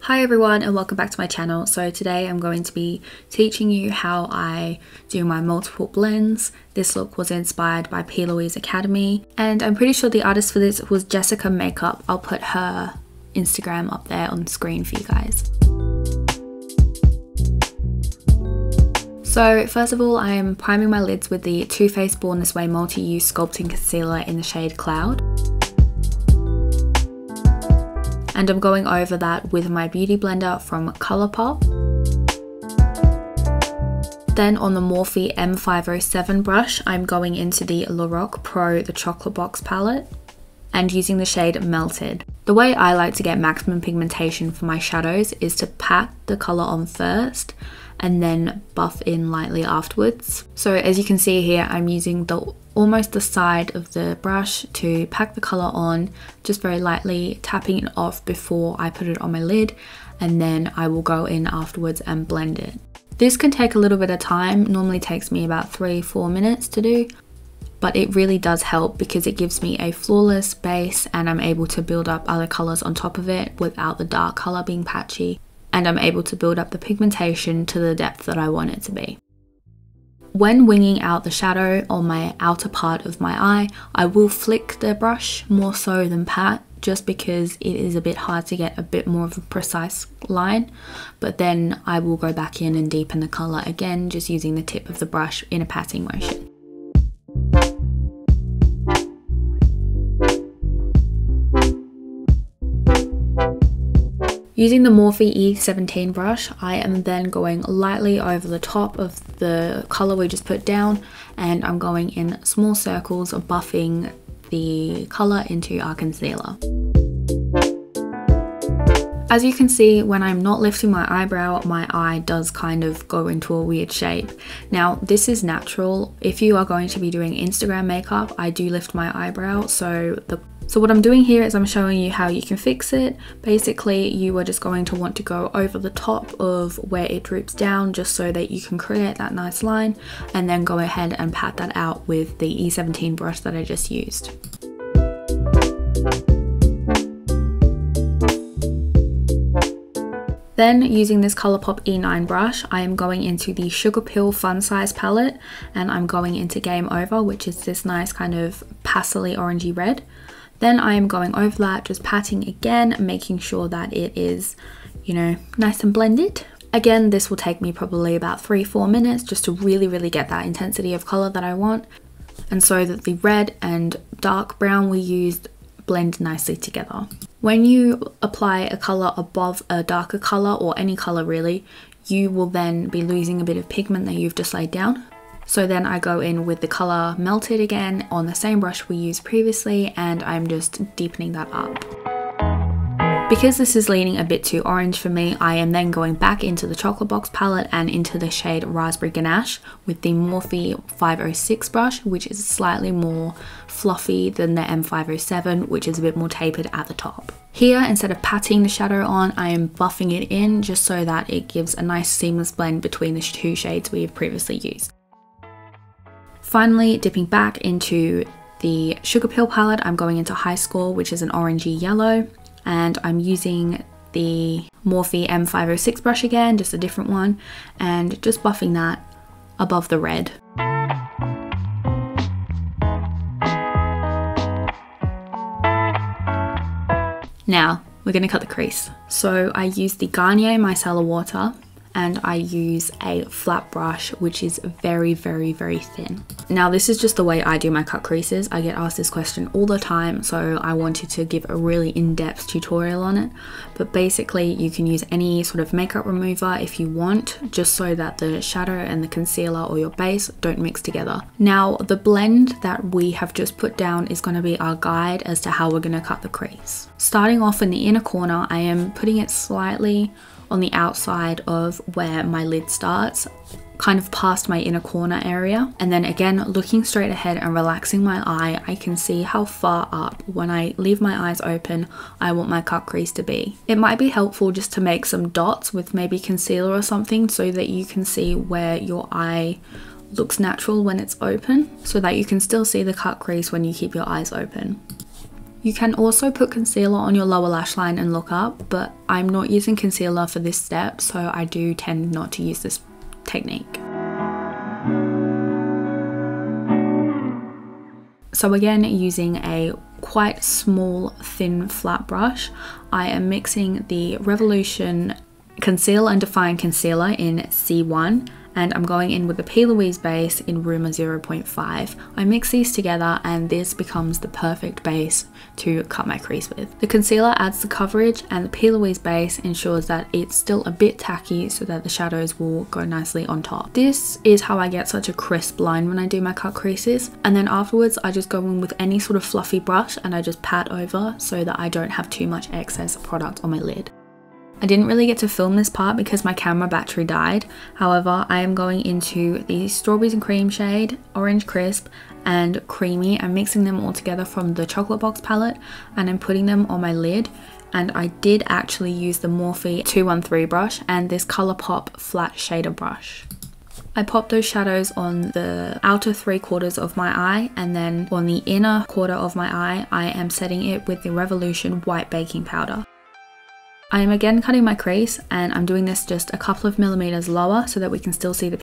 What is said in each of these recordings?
Hi everyone and welcome back to my channel. So today I'm going to be teaching you how I do my multiple blends. This look was inspired by P. Louise Academy and I'm pretty sure the artist for this was Jessica Makeup. I'll put her Instagram up there on the screen for you guys. So first of all, I am priming my lids with the Too Faced Born This Way Multi-Use Sculpting Concealer in the shade Cloud. And I'm going over that with my beauty blender from Colourpop. Then on the Morphe M507 brush, I'm going into the Lorac Pro The Chocolate Box palette and using the shade Melted. The way I like to get maximum pigmentation for my shadows is to pat the colour on first and then buff in lightly afterwards. So as you can see here, I'm using almost the side of the brush to pack the colour on, just very lightly tapping it off before I put it on my lid, and then I will go in afterwards and blend it. This can take a little bit of time, normally takes me about 3-4 minutes to do, but it really does help because it gives me a flawless base and I'm able to build up other colours on top of it without the dark colour being patchy, and I'm able to build up the pigmentation to the depth that I want it to be. When winging out the shadow on my outer part of my eye, I will flick the brush more so than pat, just because it is a bit hard to get a bit more of a precise line, but then I will go back in and deepen the colour again, just using the tip of the brush in a patting motion. Using the Morphe E17 brush, I am then going lightly over the top of the colour we just put down, and I'm going in small circles of buffing the colour into our concealer. As you can see, when I'm not lifting my eyebrow, my eye does kind of go into a weird shape. Now, this is natural. If you are going to be doing Instagram makeup, I do lift my eyebrow, so what I'm doing here is I'm showing you how you can fix it. Basically, you are just going to want to go over the top of where it droops down just so that you can create that nice line, and then go ahead and pat that out with the E17 brush that I just used. Then using this Colourpop E9 brush, I am going into the Sugar Pill Fun Size palette and I'm going into Game Over, which is this nice kind of pastely orangey red. Then I am going over that, just patting again, making sure that it is, you know, nice and blended. Again, this will take me probably about 3-4 minutes just to really get that intensity of colour that I want, and so that the red and dark brown we used blend nicely together. When you apply a colour above a darker colour, or any colour really, you will then be losing a bit of pigment that you've just laid down. So then I go in with the colour Melted again on the same brush we used previously, and I'm just deepening that up. Because this is leaning a bit too orange for me, I am then going back into the Chocolate Box palette and into the shade Raspberry Ganache with the Morphe 506 brush, which is slightly more fluffy than the M507, which is a bit more tapered at the top. Here, instead of patting the shadow on, I am buffing it in just so that it gives a nice seamless blend between the two shades we have previously used. Finally, dipping back into the Sugar Pill palette, I'm going into High Score, which is an orangey yellow, and I'm using the Morphe M506 brush again, just a different one, and just buffing that above the red. Now, we're going to cut the crease. So I use the Garnier Micellar Water, and I use a flat brush which is very thin. Now this is just the way I do my cut creases. I get asked this question all the time, so I wanted to give a really in-depth tutorial on it. But basically you can use any sort of makeup remover if you want, just so that the shadow and the concealer or your base don't mix together. Now the blend that we have just put down is going to be our guide as to how we're going to cut the crease. Starting off in the inner corner, I am putting it slightly on the outside of where my lid starts, kind of past my inner corner area, and then again looking straight ahead and relaxing my eye, I can see how far up, when I leave my eyes open, I want my cut crease to be. It might be helpful just to make some dots with maybe concealer or something so that you can see where your eye looks natural when it's open, so that you can still see the cut crease when you keep your eyes open. You can also put concealer on your lower lash line and look up, but I'm not using concealer for this step, so I do tend not to use this technique. So again, using a quite small, thin, flat brush, I am mixing the Revolution Conceal and Define Concealer in C1, and I'm going in with the P. Louise base in Rumor 0.5. I mix these together and this becomes the perfect base to cut my crease with. The concealer adds the coverage and the P. Louise base ensures that it's still a bit tacky so that the shadows will go nicely on top. This is how I get such a crisp line when I do my cut creases, and then afterwards I just go in with any sort of fluffy brush and I just pat over so that I don't have too much excess product on my lid. I didn't really get to film this part because my camera battery died. However, I am going into the Strawberries and Cream shade, Orange Crisp, and Creamy. I'm mixing them all together from the Chocolate Box palette and I'm putting them on my lid. And I did actually use the Morphe 213 brush and this Colourpop flat shader brush. I popped those shadows on the outer 3/4 of my eye, and then on the inner quarter of my eye, I am setting it with the Revolution white baking powder. I am again cutting my crease and I'm doing this just a couple of millimeters lower so that we can still see the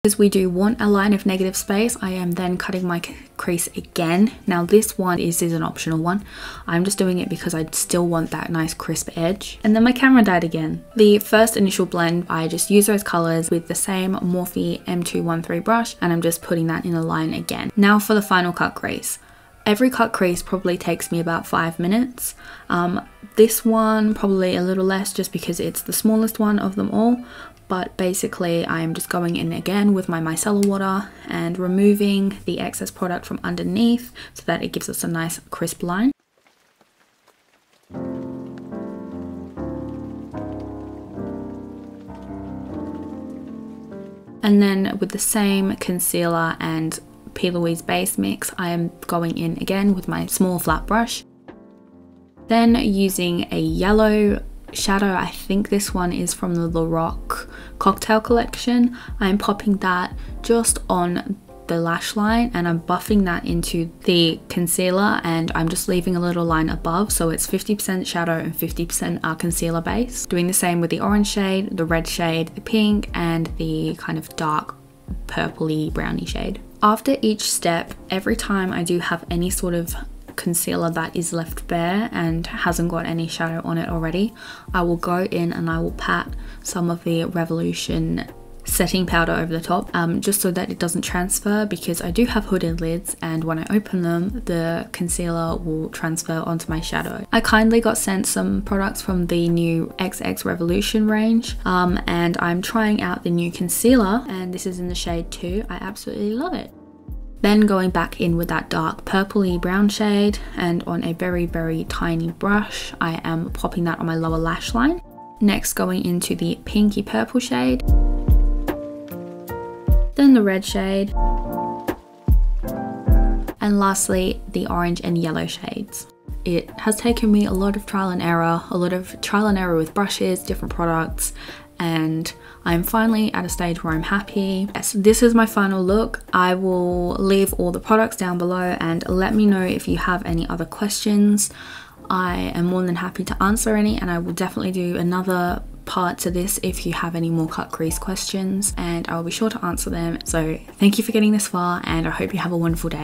Because we do want a line of negative space, I am then cutting my crease again. Now this one is an optional one. I'm just doing it because I still want that nice crisp edge. And then my camera died again. The first initial blend, I just use those colors with the same Morphe M213 brush and I'm just putting that in a line again. Now for the final cut crease. Every cut crease probably takes me about 5 minutes. This one probably a little less just because it's the smallest one of them all. But basically I'm just going in again with my micellar water and removing the excess product from underneath so that it gives us a nice crisp line. And then with the same concealer and P. Louise base mix, I am going in again with my small flat brush. Then using a yellow shadow, I think this one is from the Lorac Cocktail Collection. I'm popping that just on the lash line and I'm buffing that into the concealer and I'm just leaving a little line above, so it's 50% shadow and 50% concealer base. Doing the same with the orange shade, the red shade, the pink, and the kind of dark purpley brownie shade. After each step, every time I do have any sort of concealer that is left bare and hasn't got any shadow on it already, I will go in and I will pat some of the Revolution setting powder over the top, just so that it doesn't transfer, because I do have hooded lids and when I open them the concealer will transfer onto my shadow. I kindly got sent some products from the new XX Revolution range and I'm trying out the new concealer and this is in the shade 2. I absolutely love it. Then going back in with that dark purpley brown shade and on a very, very tiny brush, I am popping that on my lower lash line. Next going into the pinky purple shade, then the red shade, and lastly the orange and yellow shades. It has taken me a lot of trial and error with brushes, different products, and I'm finally at a stage where I'm happy. Yes, this is my final look. I will leave all the products down below and let me know if you have any other questions. I am more than happy to answer any, and I will definitely do another part to this if you have any more cut crease questions, and I will be sure to answer them. So thank you for getting this far, and I hope you have a wonderful day.